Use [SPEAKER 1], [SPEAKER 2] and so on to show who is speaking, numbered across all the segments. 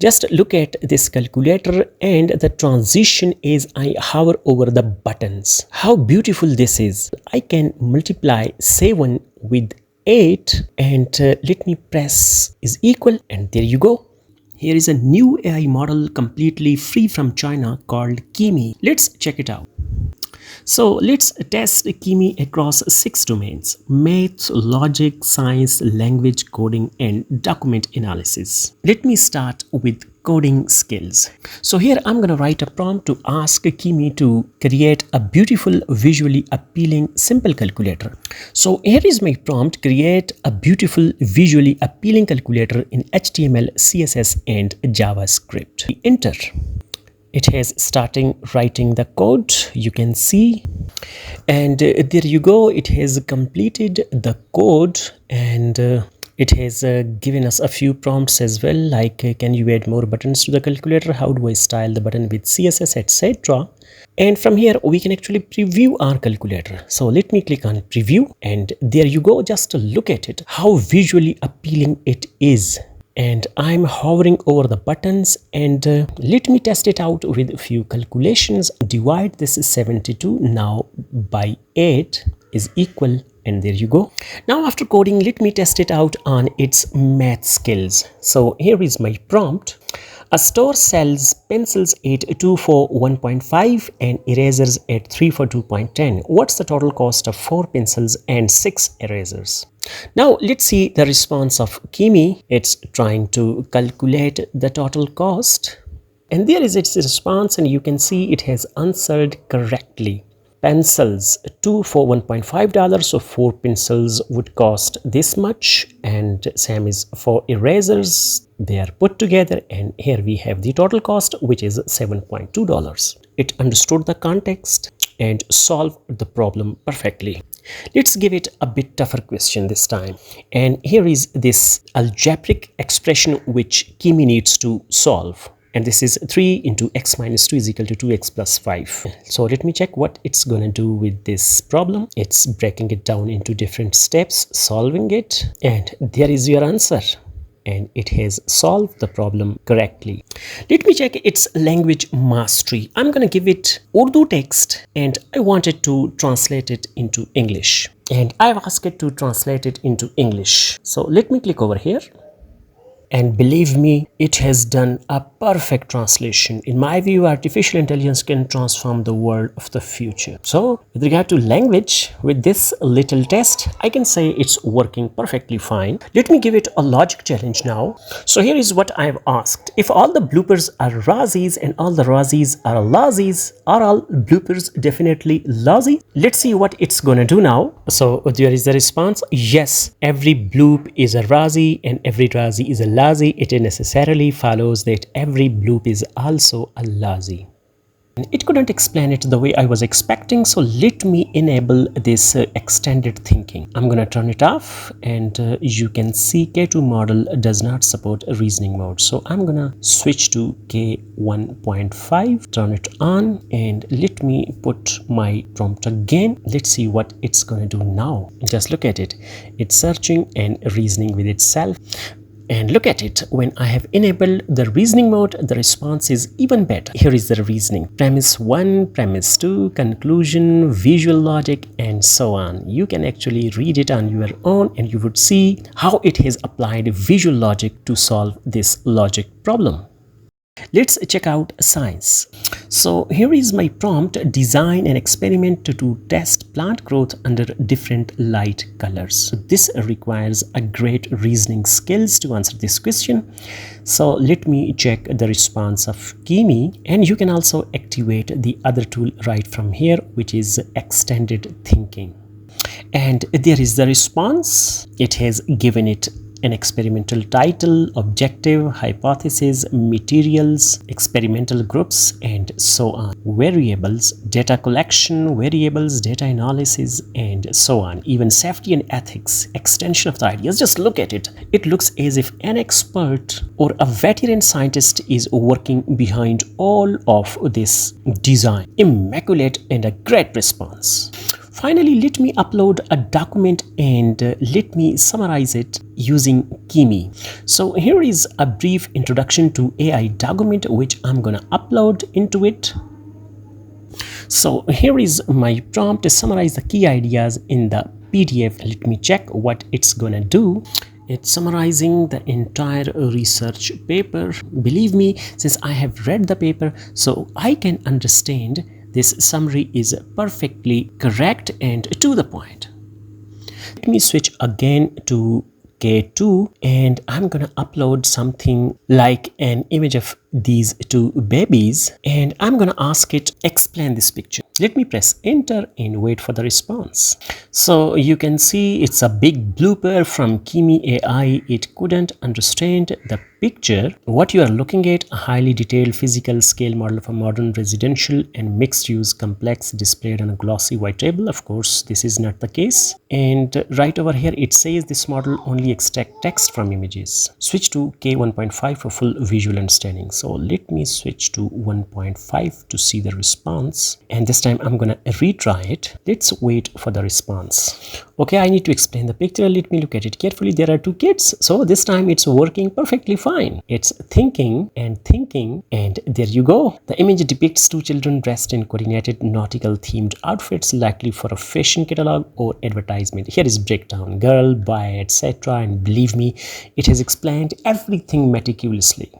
[SPEAKER 1] Just look at this calculator and the transition as I hover over the buttons. How beautiful this is. I can multiply 7 with 8 and let me press is equal, and there you go. Here is a new AI model completely free from China called Kimi. Let's check it out. So let's test Kimi across 6 domains: math, logic, science, language, coding, and document analysis. Let me start with coding skills. So here I'm going to write a prompt to ask Kimi to create a beautiful, visually appealing, simple calculator. So here is my prompt: create a beautiful, visually appealing calculator in HTML, CSS, and JavaScript. Enter. It has starting writing the code, you can see, and there you go. It has completed the code, and it has given us a few prompts as well, like can you add more buttons to the calculator, how do I style the button with CSS, etc. And from here we can actually preview our calculator. So let me click on preview, and there you go. Just look at it, how visually appealing it is. And I'm hovering over the buttons, and let me test it out with a few calculations. Divide this 72 now by 8 is equal, and there you go. Now after coding, let me test it out on its math skills. So here is my prompt. A store sells pencils at 2 for 1.5 and erasers at 3 for 2.10. What's the total cost of 4 pencils and 6 erasers? Now let's see the response of Kimi. It's trying to calculate the total cost, and there is its response, and you can see it has answered correctly. Pencils 2 for $1.5, so 4 pencils would cost this much, and same is for erasers. They are put together, and here we have the total cost, which is $7.2. It understood the context and solved the problem perfectly. Let's give it a bit tougher question this time, and here is this algebraic expression which Kimi needs to solve. And this is 3 into x minus 2 is equal to 2x plus 5. So let me check what it's going to do with this problem. It's breaking it down into different steps, solving it, and there is your answer. And it has solved the problem correctly. Let me check its language mastery. I'm going to give it Urdu text, and I want it to translate it into English. And I've asked it to translate it into English. So let me click over here. And believe me, it has done a perfect translation. In my view, artificial intelligence can transform the world of the future. So with regard to language, with this little test, I can say it's working perfectly fine. Let me give it a logic challenge now. So here is what I've asked. If all the bloopers are Razzies and all the Razzies are Lazzies, are all bloopers definitely Lazzy? Let's see what it's gonna do now. So there is the response. Yes, every bloop is a Razzie and every Razzie is a Lazzy. It necessarily follows that every bloop is also a Lazzy. It couldn't explain it the way I was expecting, so let me enable this extended thinking. I'm gonna turn it off, and you can see K2 model does not support reasoning mode. So I'm gonna switch to K1.5, turn it on, and let me put my prompt again. Let's see what it's gonna do now. Just look at it. It's searching and reasoning with itself. And look at it, when I have enabled the reasoning mode, the response is even better. Here is the reasoning. Premise 1, premise 2, conclusion, visual logic, and so on. You can actually read it on your own, and you would see how it has applied visual logic to solve this logic problem. Let's check out science. So here is my prompt: design an experiment to test plant growth under different light colors. So this requires a great reasoning skills to answer this question. So let me check the response of Kimi, and you can also activate the other tool right from here, which is extended thinking. And there is the response. It has given it an experimental title, objective, hypothesis, materials, experimental groups, and so on. Variables, data collection, variables, data analysis, and so on. Even safety and ethics, extension of the ideas. Just look at it. It looks as if an expert or a veteran scientist is working behind all of this design. Immaculate and a great response. Finally, let me upload a document and let me summarize it using Kimi. So here is a brief introduction to AI document which I'm gonna upload into it. So here is my prompt to summarize the key ideas in the PDF. Let me check what it's gonna do. It's summarizing the entire research paper. Believe me, since I have read the paper, so I can understand this summary is perfectly correct and to the point. Let me switch again to K2 and I'm gonna upload something like an image of these two babies and I'm gonna ask it explain this picture. Let me press enter and wait for the response. So you can see it's a big blooper from Kimi AI. It couldn't understand the picture. What you are looking at, a highly detailed physical scale model of a modern residential and mixed use complex displayed on a glossy white table. Of course, this is not the case. And right over here, it says this model only extract text from images. Switch to K1.5 for full visual understanding. So let me switch to 1.5 to see the response. And this time I'm gonna retry it. Let's wait for the response. Okay, I need to explain the picture. Let me look at it carefully. There are two kids. So this time it's working perfectly fine. It's thinking, and there you go. The image depicts two children dressed in coordinated nautical themed outfits, likely for a fashion catalog or advertisement. Here is breakdown: girl, boy, etc. And believe me, it has explained everything meticulously.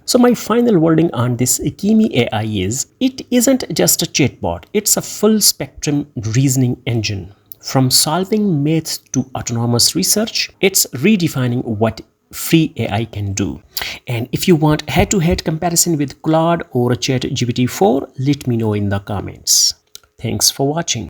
[SPEAKER 1] So my final wording on this Kimi AI is, it isn't just a chatbot, it's a full spectrum reasoning engine. From solving maths to autonomous research, it's redefining what free AI can do. And if you want head-to-head comparison with Claude or ChatGPT 4, let me know in the comments. Thanks for watching.